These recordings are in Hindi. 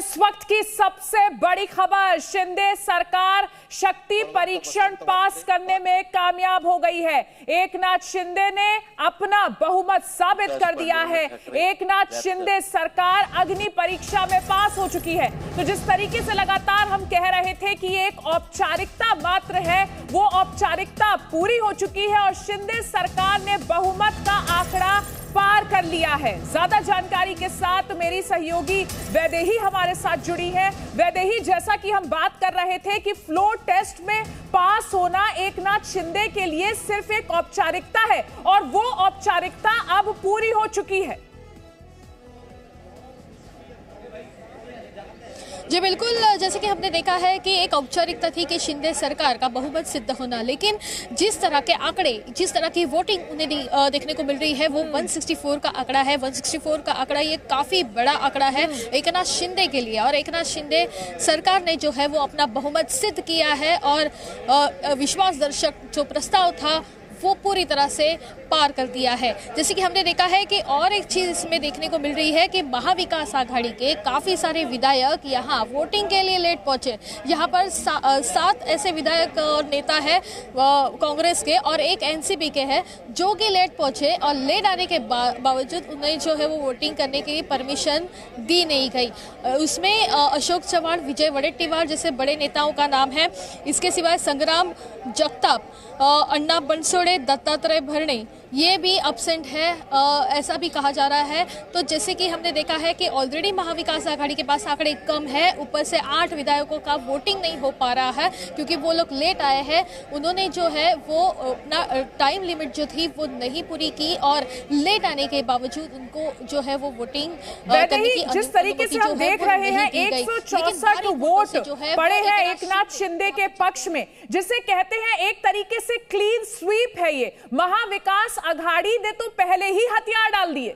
इस वक्त की सबसे बड़ी खबर, शिंदे सरकार शक्ति परीक्षण पास करने में कामयाब हो गई है। एकनाथ शिंदे ने अपना बहुमत साबित कर दिया है। एकनाथ शिंदे सरकार अग्नि परीक्षा में पास हो चुकी है। तो जिस तरीके से लगातार हम कह रहे थे कि ये एक औपचारिकता मात्र है, वो औपचारिकता पूरी हो चुकी है और शिंदे सरकार ने बहुमत का आंकड़ा पार कर लिया है। ज्यादा जानकारी के साथ मेरी सहयोगी वैदेही हमारे साथ जुड़ी है। वैदेही, जैसा कि हम बात कर रहे थे कि फ्लोर टेस्ट में पास होना एकनाथ शिंदे के लिए सिर्फ एक औपचारिकता है और वो औपचारिकता अब पूरी हो चुकी है। जी बिल्कुल, जैसे कि हमने देखा है कि एक औपचारिकता थी कि शिंदे सरकार का बहुमत सिद्ध होना, लेकिन जिस तरह के आंकड़े, जिस तरह की वोटिंग उन्हें देखने को मिल रही है वो 164 का आंकड़ा है। 164 का आंकड़ा ये काफ़ी बड़ा आंकड़ा है एकनाथ शिंदे के लिए और एकनाथ शिंदे सरकार ने जो है वो अपना बहुमत सिद्ध किया है और विश्वासदर्शक जो प्रस्ताव था वो पूरी तरह से पार कर दिया है। जैसे कि हमने देखा है कि और एक चीज़ इसमें देखने को मिल रही है कि महाविकास आघाड़ी के काफ़ी सारे विधायक यहाँ वोटिंग के लिए लेट पहुँचे। यहाँ पर 7 ऐसे विधायक और नेता है कांग्रेस के और एक एनसीपी के हैं जो कि लेट पहुँचे और लेट आने के बावजूद उन्हें जो है वो वोटिंग करने की परमिशन दी नहीं गई। उसमें अशोक चव्हाण, विजय वडेट्टीवार जैसे बड़े नेताओं का नाम है। इसके सिवाय संग्राम जगताप, अन्ना बनसोड़े, दत्तात्रेय भरणे ये भी अब्सेंट है, ऐसा भी कहा जा रहा है। तो जैसे कि हमने देखा है कि ऑलरेडी महाविकास आघाड़ी के पास आंकड़े कम है, ऊपर से 8 विधायकों का वोटिंग नहीं हो पा रहा है क्योंकि वो लोग लेट आए हैं। उन्होंने जो है वो अपना टाइम लिमिट जो थी वो नहीं पूरी की और लेट आने के बावजूद उनको जो है वो वोटिंग करने की जिस तरीके से हम देख रहे हैं 164 वोट पड़े हैं एकनाथ शिंदे के पक्ष में, जिसे कहते हैं एक तरीके से क्लीन स्वीप है। ये महाविकास आघाड़ी ने तो पहले ही हथियार डाल दिए।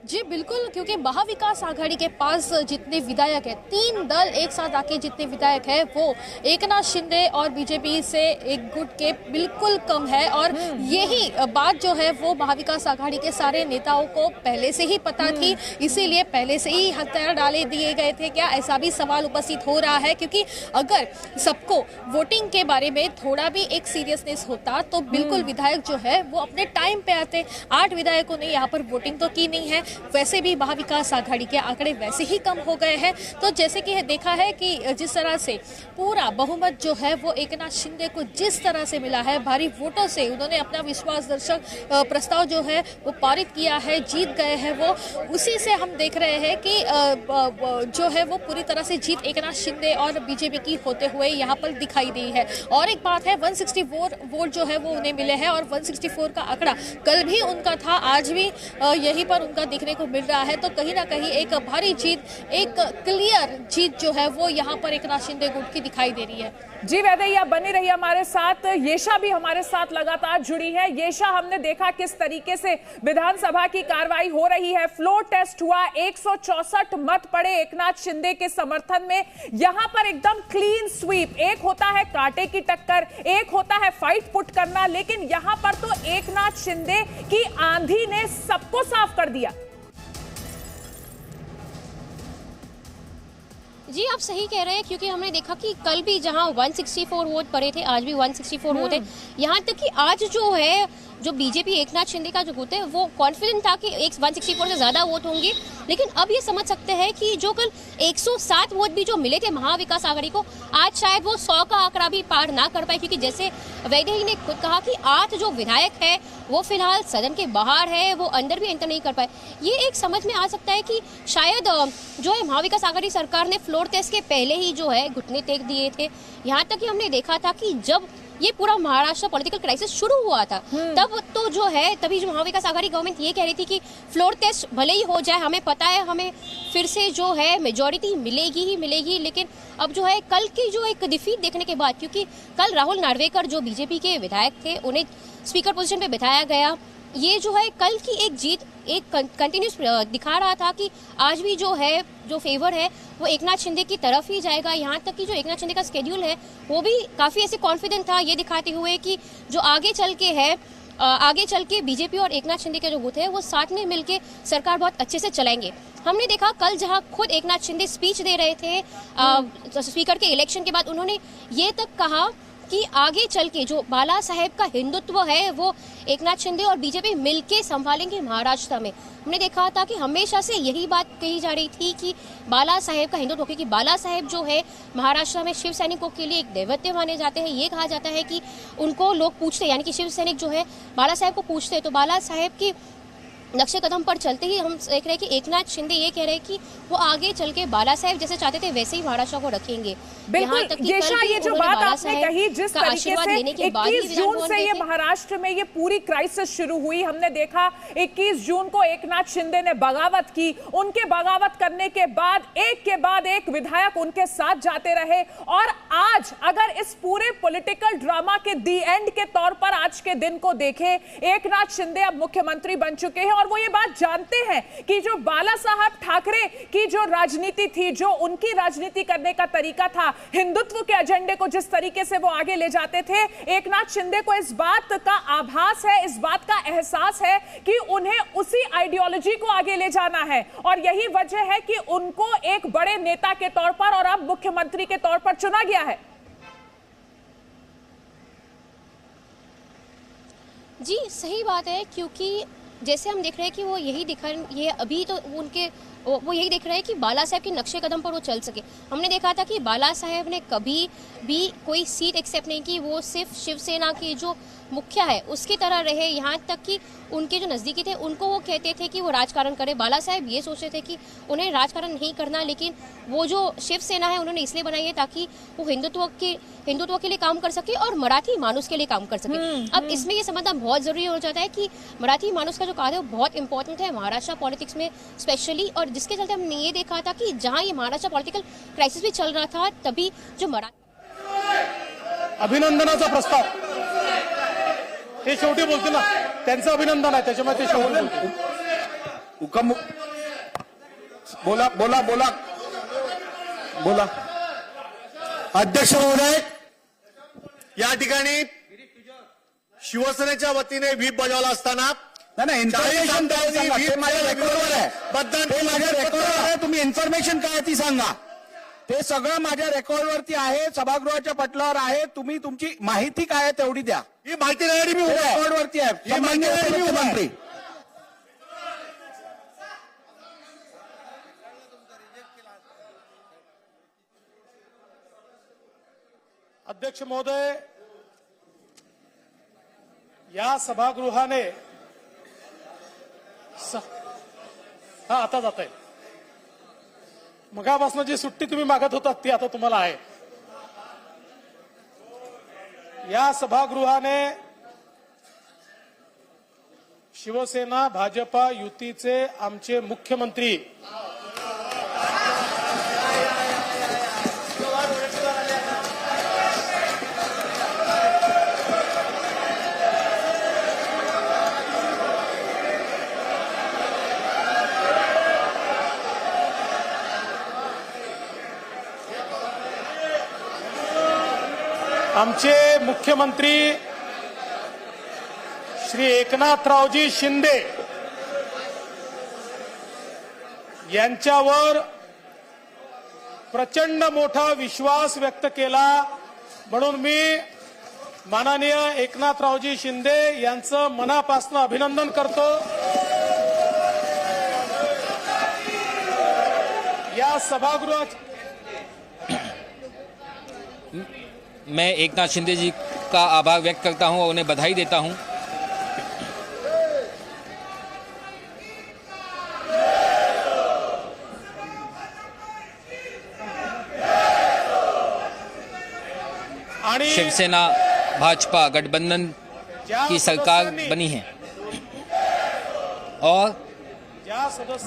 जी बिल्कुल, क्योंकि महाविकास आघाड़ी के पास जितने विधायक हैं, 3 दल एक साथ आके जितने विधायक हैं वो एकनाथ शिंदे और बीजेपी से एक गुट के बिल्कुल कम है और यही बात जो है वो महाविकास आघाड़ी के सारे नेताओं को पहले से ही पता थी, इसीलिए पहले से ही हथियार डाले दिए गए थे। क्या ऐसा भी सवाल उपस्थित हो रहा है? क्योंकि अगर सबको वोटिंग के बारे में थोड़ा भी एक सीरियसनेस होता तो बिल्कुल विधायक जो है वो अपने टाइम पे आते। 8 विधायकों ने यहाँ पर वोटिंग तो की नहीं है, वैसे भी महाविकास आघाड़ी के आंकड़े वैसे ही कम हो गए हैं। तो जैसे कि देखा है कि जिस तरह से पूरा बहुमत जो है वो एकनाथ शिंदे को जिस तरह से मिला है, भारी वोटों से उन्होंने अपना विश्वासदर्शक प्रस्ताव जो है वो पारित किया है, जीत गए हैं वो। उसी से हम देख रहे हैं कि जो है वो पूरी तरह से जीत एकनाथ शिंदे और बीजेपी की होते हुए यहाँ पर दिखाई दी है। और एक बात है, 164 वोट जो है वो उन्हें मिले हैं और 164 का आंकड़ा कल भी उनका था, आज भी यहीं पर उनका देखने को मिल रहा है। तो कहीं ना कहीं एक भारी जीत, एक क्लियर जीत जो है वो यहाँ पर एकनाथ शिंदे गुट की दिखाई दे रही है। जी वैदेही, बनी रही हमारे साथ। येशा भी हमारे साथ लगातार जुड़ी है। येशा, हमने देखा किस तरीके से विधानसभा की कार्रवाई हो रही है। फ्लोर टेस्ट हुआ, 164 मत पड़े एकनाथ शिंदे के समर्थन में। यहां पर एकदम क्लीन स्वीप, एक होता है कांटे की टक्कर, एक होता है फाइट पुट करना, लेकिन यहां पर तो एकनाथ शिंदे की आंधी ने सबको साफ कर दिया। जी आप सही कह रहे हैं, क्योंकि हमने देखा कि कल भी जहां 164 वोट पड़े थे, आज भी 164 वोट है। यहाँ तक कि आज जो है जो बीजेपी एकनाथ शिंदे का जो गुट है वो कॉन्फिडेंट था कि 164 से ज़्यादा वोट होंगे, लेकिन अब ये समझ सकते हैं कि जो कल 107 वोट भी जो मिले थे महाविकास आघाड़ी को, आज शायद वो 100 का आंकड़ा भी पार ना कर पाए, क्योंकि जैसे वैदेही ने खुद कहा कि 8 जो विधायक है वो फिलहाल सदन के बाहर है, वो अंदर भी एंटर नहीं कर पाए। ये एक समझ में आ सकता है कि शायद जो है महाविकास आघाड़ी सरकार ने फ्लोर टेस्ट के पहले ही जो है घुटने टेक दिए थे। यहाँ तक कि हमने देखा था कि जब ये पूरा महाराष्ट्र पॉलिटिकल क्राइसिस शुरू हुआ था तब तो जो है तभी जो महाविकास आघाड़ी गवर्नमेंट ये कह रही थी कि फ्लोर टेस्ट भले ही हो जाए, हमें पता है हमें फिर से जो है मेजॉरिटी मिलेगी ही मिलेगी। लेकिन अब जो है कल की जो एक डिफीट देखने के बाद, क्योंकि कल राहुल नार्वेकर जो बीजेपी के विधायक थे उन्हें स्पीकर पोजीशन पे बिठाया गया, ये जो है कल की एक जीत एक कंटिन्यूस दिखा रहा था कि आज भी जो है जो फेवर है वो एकनाथ शिंदे की तरफ ही जाएगा। यहाँ तक कि जो एकनाथ शिंदे का स्केड्यूल है वो भी काफ़ी ऐसे कॉन्फिडेंट था, ये दिखाते हुए कि जो आगे चल के है आगे चल के बीजेपी और एकनाथ शिंदे के जो गुट है वो साथ में मिलके सरकार बहुत अच्छे से चलाएंगे। हमने देखा कल जहां खुद एकनाथ शिंदे स्पीच दे रहे थे स्पीकर के इलेक्शन के बाद, उन्होंने ये तक कहा कि आगे चल के जो बाला साहेब का हिंदुत्व है वो एकनाथ शिंदे और बीजेपी मिलके संभालेंगे महाराष्ट्र में। हमने देखा था कि हमेशा से यही बात कही जा रही थी कि बाला साहेब का हिंदुत्व, क्योंकि बाला साहेब जो है महाराष्ट्र में शिव सैनिकों के लिए एक दैवत्य माने जाते हैं। ये कहा जाता है कि उनको लोग पूछते हैं, यानी कि शिव सैनिक जो है बाला साहेब को पूछते हैं, तो बाला साहेब की नक्शे कदम पर चलते ही हम देख रहे हैं कि एकनाथ शिंदे ये कह रहे हैं कि वो आगे चल के बाला साहेब जैसे चाहते थे वैसे ही महाराष्ट्र को रखेंगे। बिल्कुल येशा, ये जो बात आपने कही, जिस तरीके से 21 जून से ये महाराष्ट्र में ये पूरी क्राइसिस शुरू हुई, हमने देखा 21 जून को एकनाथ शिंदे ने बगावत की, उनके बगावत करने के बाद एक विधायक उनके साथ जाते रहे, और आज अगर इस पूरे पॉलिटिकल ड्रामा के दी एंड के तौर पर आज के दिन को देखें, एकनाथ शिंदे अब मुख्यमंत्री बन चुके हैं और वो ये बात जानते हैं कि जो बाला साहब ठाकरे की जो राजनीति थी, जो उनकी राजनीति करने का तरीका था, हिंदुत्व के एजेंडे को जिस तरीके से वो आगे ले जाते थे, एकनाथ शिंदे को इस बात का आभास है, इस बात का एहसास है कि उन्हें उसी आइडियोलॉजी को आगे ले जाना है, और यही वजह है कि उनको एक बड़े नेता के तौर पर और अब मुख्यमंत्री के तौर पर चुना गया है। जी सही बात है, क्योंकि जैसे हम देख रहे हैं कि वो यही ये अभी तो वो यही देख रहे हैं कि बाला साहेब के नक्शे कदम पर वो चल सके। हमने देखा था कि बाला साहेब ने कभी भी कोई सीट एक्सेप्ट नहीं की, वो सिर्फ शिवसेना के जो मुखिया है उसकी तरह रहे, यहाँ तक कि उनके जो नज़दीकी थे उनको वो कहते थे कि वो राजकारण करे। बाला साहेब ये सोचते थे कि उन्हें राजकारण नहीं करना, लेकिन वो जो शिवसेना है उन्होंने इसलिए बनाई है ताकि वो हिंदुत्व के लिए काम कर सके और मराठी मानुस के लिए काम कर सके। अब इसमें ये समझना बहुत जरूरी हो जाता है कि मराठी मानुस का जो कार्य है वो बहुत इंपॉर्टेंट है महाराष्ट्र पॉलिटिक्स में स्पेशली, और जिसके चलते हमने ये देखा था कि जहाँ ये महाराष्ट्र पॉलिटिकल क्राइसिस भी चल रहा था, तभी जो अभिनंदनाचा प्रस्ताव ते शेवटी बोलतील ना, त्यांचं अभिनंदन आहे, त्याच्यामुळे ते शेवटी हुकम बोला बोला बोला बोला अध्यक्ष महोदय, या ठिकाणी शिवसेनेच्या वतीने व्हीप बजावला असताना नाही इन्फॉर्मेशन काय सांगा, ते माझ्या रेकॉर्डवर आहे, ते माझ्या रेकॉर्डवर आहे, तुम्ही इन्फॉर्मेशन काय ती सांगा, ते सगळं माझ्या रेकॉर्डवरती आहे, सभागृहाच्या पटलावर आहे, तुम्ही तुमची माहिती काय आहे तेवढी द्या। ही माहिती देणारी मी रेकॉर्डवरती आहे, मान्य मुख्यमंत्री। अध्यक्ष महोदय, या सभागृहाने आता जात आहे, मगापासून जी सुट्टी तुम्ही मागत होता ती आता तुम्हाला आहे। या सभागृहाने शिवसेना भाजपा युतीचे आमचे मुख्यमंत्री आमचे मुख्यमंत्री श्री एकनाथरावजी शिंदे यांच्यावर प्रचंड मोठा विश्वास व्यक्त केला, म्हणून मी माननीय एकनाथरावजी शिंदे यांचं मनापासून अभिनंदन करतो। या सभागृहात मैं एकनाथ शिंदे जी का आभार व्यक्त करता हूं और उन्हें बधाई देता हूं। शिवसेना भाजपा गठबंधन की सरकार बनी है और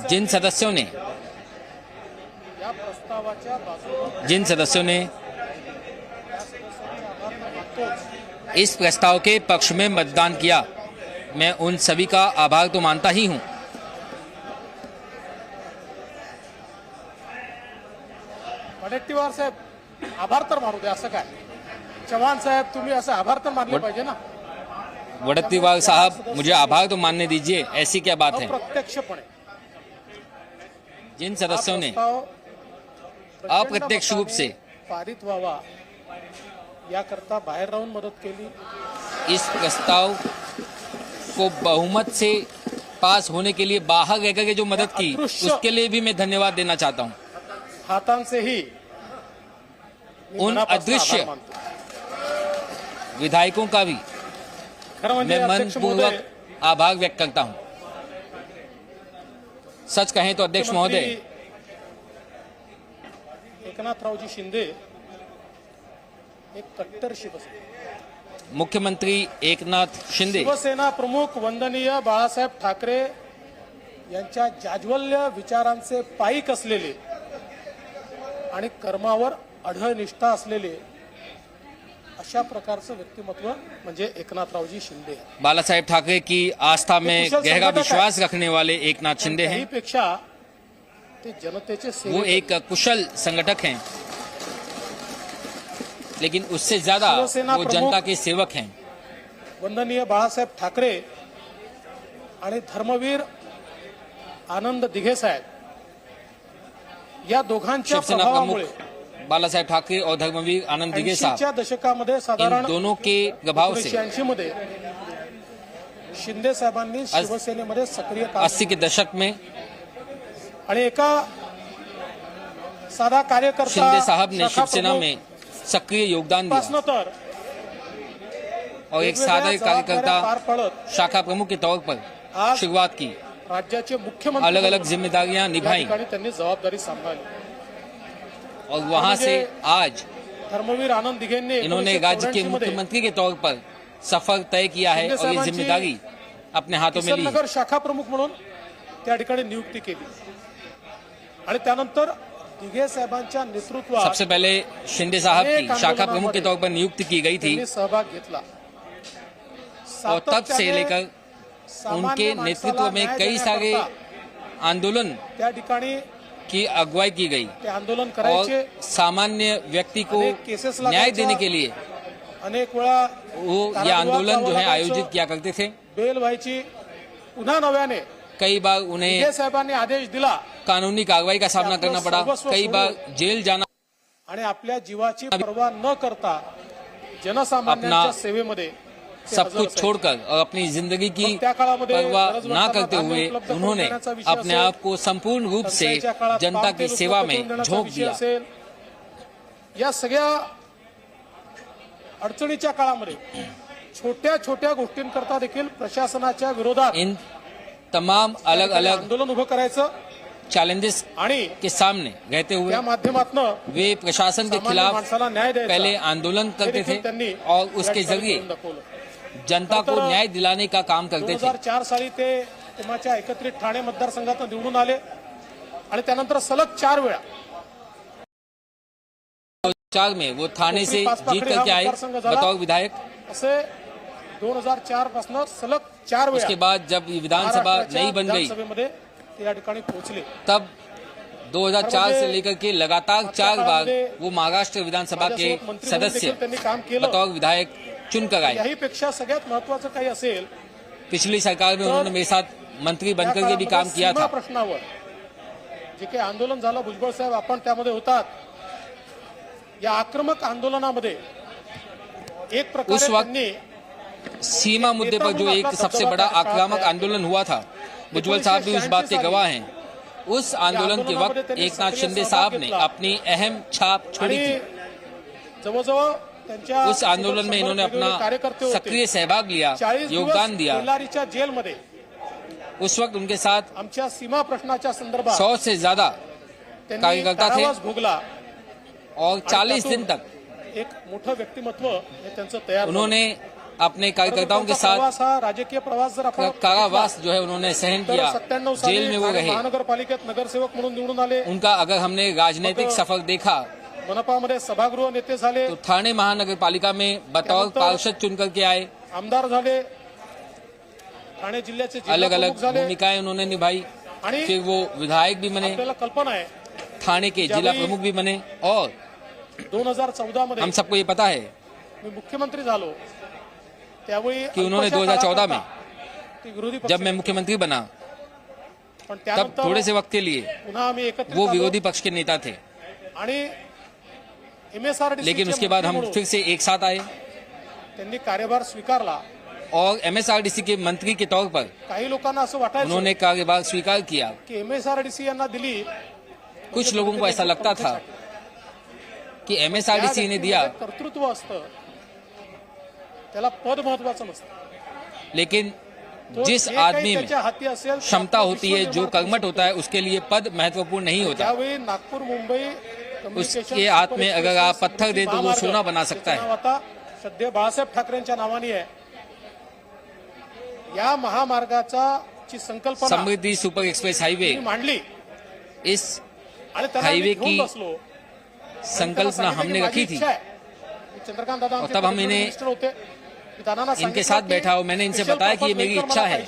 जिन सदस्यों ने इस प्रस्ताव के पक्ष में मतदान किया, मैं उन सभी का आभार तो मानता ही हूं। वडेट्टीवार साहेब, आभार तर मानू दे, असं काय चव्हाण साहेब, तुम्ही असं आभार तर मानले पाहिजे ना। वड़त्तीवार साहब, मुझे आभार तो मानने दीजिए, ऐसी क्या बात है? अप्रत्यक्षपणे जिन सदस्यों ने प्रस्ताव प्रचंड अप्रत्यक्ष रूप मताने से पारित व्हावा याकरता बाहेर राहून मदत केली, इस प्रस्ताव को बहुमत से पास होने के लिए बाहर रह करके जो मदद की, उसके लिए भी मैं धन्यवाद देना चाहता हूं। हातांचेही मी उन मनापासून अदृश्य आभार मानतो। विधायकों का भी खरं म्हणजे मैं अध्यक्ष महोदय, मनपूर्वक आभार व्यक्त करता हूं। सच कहें तो अध्यक्ष महोदय, एकनाथरावजी शिंदे एक कट्टर शिवसेना, मुख्यमंत्री एकनाथ शिंदे शिवसेना प्रमुख वंदनीय बाळासाहेब ठाकरे यांच्या जाज्वल्य विचारांचे पाईक असलेले आणि कर्मावर अढळ निष्ठा असलेले अशा प्रकारचं व्यक्तिमत्व म्हणजे एकनाथरावजी शिंदे आहेत. बाला साहेब ठाकरे की आस्था में कुशल गहरा संघटक विश्वास रखने वाले एकनाथ शिंदे हैं। त्याहीपेक्षा ते जनतेचे वो सेवक एक कुशल संगठक हैं, लेकिन उससे ज्यादा शिवसेना वो प्रमुख जनता के सेवक हैं। वंदनीय बाळासाहेब ठाकरे आणि धर्मवीर आनंद दिघे साहेब या दोघांच्या शिवसेना प्रभावामुळे प्रमुख बाला साहेब ठाकरे और धर्मवीर आनंद दिघे साहब, 80च्या दशकामध्ये इन साधारण दोनों के प्रभाव से 1980 मध्ये शिंदे साहेबांनी शिवसेनेमध्ये सक्रिय काम 80 के दशक में आणि एका साधा कार्यकर्ता शिंदे साहब ने शाखा शिवसेना प्रमुख में सक्रिय योगदान दिया पासनं तर और एक वेगवेगळ्या साधारण जबाबदाऱ्या कार्यकर्ता पार पडत शाखा प्रमुख के तौर पर आज शुरुआत की, राज्याचे मुख्यमंत्री अलग अलग म्हणून जिम्मेदारियां या निभाई ठिकाणी त्यांनी जबाबदारी सांभाळली और वहां से आज धर्मवीर आनंद दिघेंनी इन्होंने राज्य के 1984 मध्ये मुख्यमंत्री के तौर पर सफर तय किया है शिंदे और ये साहेबांची जिम्मेदारी अपने हाथों में ली। किसननगर शाखा प्रमुख म्हणून त्या ठिकाणी नियुक्ती केली आणि त्यानंतर दिघे साहेबांच्या नेतृत्वात सबसे पहले शिंदे साहब की शाखा प्रमुख के तौर पर नियुक्ति की गई थी त्यांनी सहभाग घेतला और तब से सातत्याने लेकर सामान्य उनके माणसाला नेतृत्व में न्याय कई सारे देण्याकरता आंदोलन त्या ठिकाणी की अगुवाई की गई ते आंदोलन और करायचे. सामान्य व्यक्ति को अनेक केसेस न्याय लागायच्या. देने के लिए अनेक वेळा वो ये कारागृहात आंदोलन जो जावं है लागायचं. आयोजित किया करते थे। बेल व्हायची. पुन्हा नव्याने कई बार उन्हें दिघे साहेबांनी आदेश दिला कानूनी कार्रवाई का सामना करना पड़ा, सर्वस्व कई बार सोडून जेल जाना, आणि आपल्या जीवाची पर्वा न करता जनसामान्यांच्या अपना सेवेमध्ये ते सब हजर कुछ असायचे. छोड़कर और अपनी जिंदगी की मग त्या काळामध्ये परवाह गरज ना लोकांना करते धान्य हुए उपलब्ध करून उन्होंने देण्याचा विषय अपने असेल, आप को संपूर्ण रूप से टंचाईच्या काळात जनता पाम की तेल सेवा उपलब्ध में करून देण्याचा झोंक विषय दिया। असेल. या सगळ्या अडचणीच्या काळामध्ये छोट्या छोट्या गोष्टींकरता देखील प्रशासनाच्या विरोधात इन तमाम अलग अलग आंदोलन उभं करायचं चैलेंजेस आणि के सामने रहते हुए त्या माध्यमातून वे प्रशासन के सामान्य खिलाफ माणसाला न्याय द्यायचा पहले आंदोलन हे करते देखील थे त्यांनी और या उसके ठिकाणी जरिए करून दाखवलं. जनता को नंतर न्याय दिलाने का काम करते थे। 2004 साली ते तेव्हाच्या एकत्रित ठाणे मतदारसंघात निवडून आले आणि त्यानंतर सलग 4 वेळा 2004 में वो थाने से पाचपाखडी जीत करके हा आए मतदारसंघ झाला. बतौर विधायक। असे 2004 पासून सलग 4 वेळा उसके बाद जब विधानसभा महाराष्ट्राच्या नई बन गई, विधानसभेमध्ये ते या ठिकाणी पोहोचले. तब 2004 से लेकर के लगातार 4 बार वो महाराष्ट्र विधानसभा के माझ्यासोबत मंत्री म्हणून सदस्य देखील त्यांनी काम केलं. बतौर विधायक चुनकर आए। याहीपेक्षा सगळ्यात महत्वाचं काही असेल पिछली सरकार में उन्होंने मेरे साथ मंत्री बनकर के भी काम किया सीमा था। प्रश्नावर जे काही आंदोलन झालं, भुजबळ साहेब आपण त्यामध्ये होतात. या आक्रमक आंदोलनामध्ये एक प्रकारे उस वक्त त्यांनी सीमा मुद्दे पर जो एक सबसे बड़ा आक्रामक आंदोलन हुआ था, भुजबल साहब भी उस बात के गवाह हैं। उस आंदोलन के वक्त एकनाथ शिंदे साहब ने अपनी अहम छाप छोड़ी आणि थी। जवळजवळ त्यांच्या उस आंदोलन में इन्होंने अपना कार्यकर्ते होते. सक्रिय सहभाग लिया, 40 योगदान दिवस दिया। बेल्लारीच्या जेलमध्ये उस वक्त उनके साथ आमच्या सीमा प्रश्नाच्या संदर्भात 100 से ज्यादा त्यांनी कार्यकर्ता थे कारावास भोगला. और 40 दिन तक एक मोठं व्यक्तिमत्व हे त्यांचं तयार झालं. उन्होंने अपने कार्यकर्ताओं के साथ प्रवास हा राजकीय प्रवास जर आपण कारावास जो है उन्होंने सहन तर किया, 97 साली जेल में वो ठाणे रहे। महानगरपालिकेत नगरसेवक म्हणून निवडून आले. उनका अगर हमने राजनीतिक सफर देखा मनपामध्ये सभागृह नेते झाले, तो ठाणे महानगर पालिका में बतौर पार्षद चुन करके आए। आमदार झाले, ठाणे जिल्ह्याचे जिल्हा अलग अलग प्रमुख झाले. भूमिकाएं उन्होंने निभाई, आणि फिर वो विधायक भी बने, आपल्याला कल्पना आहे थाने के जिला प्रमुख भी बने और 2014 मध्ये हम सबको ये पता है मी मुख्यमंत्री झालो त्यावेळी कि उन्होंने अल्पशा 2014 में काळाकरता ते विरोधी पक्ष जब मैं मुख्यमंत्री बना पण तब त्यानंतर थोड़े से वक्त के लिए पुन्हा आम्ही एकत्रित वो आलो विरोधी पक्ष के नेता थे, आणि MSRDC लेकिन चे उसके बाद हम मंत्री फिर से एक साथ आए म्हणून त्यांनी कार्यभार स्वीकारला. और MSRDC के मंत्री के तौर पर काही लोकांना असं वाटायचं उन्होंने कार्यभार स्वीकार किया. की MSRDC यांना दिली कुछ लोगों को ऐसा लगता था कि MSRDC ने दिया, कर्तृत्व असतं त्याला पद महत्वाचं नसतं. लेकिन तो जिस जे काही आदमी में त्याच्या हाती असेल ते क्षमता आपलं होती है, विश्व जो निर्माण करू कर्मठ होता है, उसके लिए पद महत्वपूर्ण नहीं होता. त्यावेळी नागपूर मुंबई उसके हाथ में अगर आप पत्थर दें तो वो सोना बना सकता है. आता सध्या बाळासाहेब ठाकरेंच्या नावाने आहे. या महामार्गाचा ची संकल्पना समृद्धि सुपर एक्सप्रेस हाईवे, त्यांनी मांडली इस आणि त्यांना हाईवे आम्ही घेऊन की बसलो. संकल्पना हमने रखी थी चंद्रकांत दादा और तब हम इन्हें इनके साथ बैठा और मैंने इनसे बताया कि ये मेरी इच्छा है.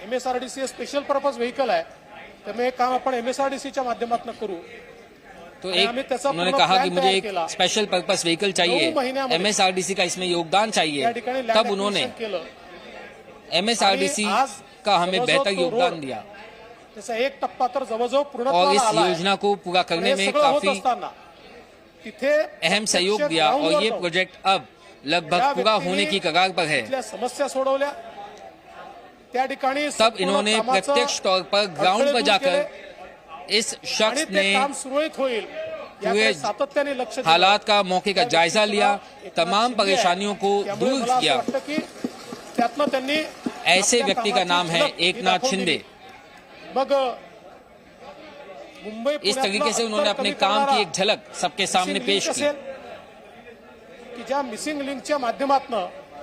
MSRDC स्पेशल पर्पज व्हेकल आहे, तर हे काम आपण MSRDCच्या माध्यमातून करू. तो आणि एक आम्ही त्याचा उन्होंने पूर्ण कहा कि plan मुझे तयार एक केला. स्पेशल पर्पस व्हीकल चाहिए, 9 महिन्यामध्ये MSRDC का इसमें योगदान त्या चाहिए. ठिकाणी तब उन्होंने केलं. MSRDC आणि आज का हमें जवळजवळ बेहतर तो योगदान रोड, दिया त्याचा एक टप्पा तर जवळजवळ और पूर्णत्वाला इस आला आहे. योजना को पूरा पण करने हे में सगळं होत काफी असताना तिथे अहम सहयोग प्रत्यक्ष दिया और ग्राउंडवर ये जाऊन प्रोजेक्ट अब लगभग त्या पूरा व्यक्तीने होने की कगार पर है. तिथल्या समस्या सोडवल्या. त्या ठिकाणी तब संपूर्ण इन्होंने कामाचं प्रत्यक्ष तौर पर ग्राउंड अडथळे पर दूर जाकर केले इस आणि शख्स ते ने काम सुरळीत होईल याकडे पूरे सातत्याने लक्ष दिलं. हालात का मौके का त्या जायजा लिया, व्यक्तीचं तमाम शिंदे आहे. परेशानियों को त्यामुळे दूर मला असं किया. वाटतं की त्यातनं त्यांनी ऐसे आपल्या व्यक्ति का कामाची नाम है झलक ही एकनाथ दाखवून शिंदे. दिली. मग मुंबई इस तरीके से उन्होंने अपने काम की एक झलक सबके सामने पेश की. की ज्या मिसिंग लिंकच्या माध्यमातून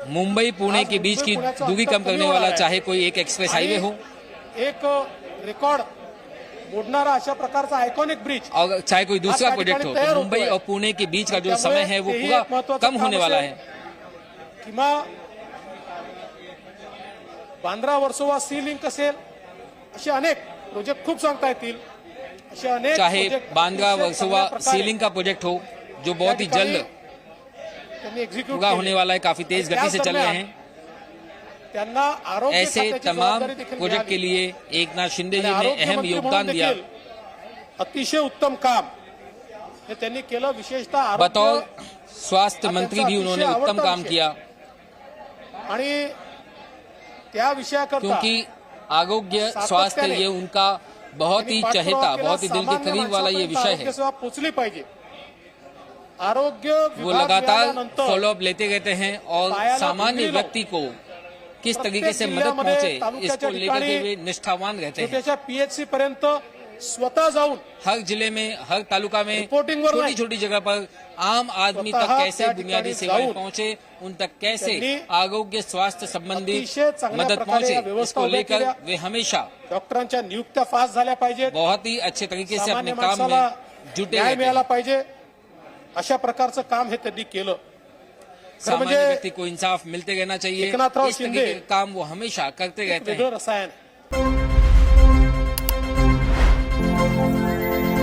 मुंबई पुणे के बीच की दूरी कम करने वाला चाहे कोई एक एक्सप्रेस हाईवे हो एक रेकॉर्ड मोडणारा अशा प्रकारचा आयकॉनिक ब्रिज और चाहे कोई दूसरा प्रोजेक्ट हो, तो मुंबई और पुणे के बीच का जो समय है वो पूरा कम होने वाला है. किंवा बांद्रा वर्सोवा सी लिंक असेल, असे अनेक प्रोजेक्ट खूप सांगता येतील. असे अनेक चाहे project बांद्रा अतिशय वर्सोवा चांगल्या प्रकारे सीलिंग का प्रोजेक्ट हो, जो बहुत ही त्या ठिकाणी जल्द त्यांनी execute पूरा केले. होने वाला है, काफी तेज गति से चल रहे हैं. त्यांना आरोग्य ऐसे खात्याची तमाम जबाबदारी देखील प्रोजेक्ट के मिळाली. लिए एकनाथ शिंदे जी आणि ने आरोग्य अहम मंत्री योगदान म्हणून दिया. देखील अतिशय उत्तम काम हे त्यांनी केलं. विशेषतः आरोग्य बतौर स्वास्थ्य मंत्री भी उन्होंने उत्तम काम किया, आणि त्या विषयाकरता क्योंकि आरोग्य स्वास्थ्य ये उनका बहुत ही चहेता, बहुत ही दिल के करीब वाला ये विषय है. सेवा पोहोचली पाहिजे. आरोग्य वो विभाग लगातार मिळाल्यानंतर फॉलोअप लेते रहते हैं और पायाला सामान्य उंगली व्यक्ति को किस तरीके से मदद जिल्ह्यामध्ये, पहुंचे इसको तालुक्याच्या लेकर के ठिकाणी वे निष्ठावान रहते हैं. छोट्याशा PHC पर्यंत स्वतः जाऊन हर जिले में, हर तालुका में, रिपोर्टिंग वर छोटी नहीं. छोटी जगह पर आम आदमी तक स्वतः कैसे त्या बुनियादी ठिकाणी सेवाएं जाऊन पहुंचे, उन तक कैसे त्यांनी आरोग्य स्वास्थ्य संबंधी अतिशय चांगल्या मदद प्रकारे पहुंचे, या व्यवस्था इसको उभ्या लेकर केल्या. वे हमेशा डॉक्टरांच्या नियुक्त्या फास्ट झाल्या पाहिजेत. बहुत ही अच्छे तरीके से सामान्य अपने काम माणसाला में जुटे न्याय रहते मिळाला हैं. पाहिजे. अशा प्रकारचं काम हे त्यांनी केलं. खरं सामान्य म्हणजे व्यक्ति को इंसाफ मिलते रहना चाहिए. एकनाथराव इस तरीके शिंदे के काम वो हमेशा करते रहते हैं. वेगळं रसायन आहे.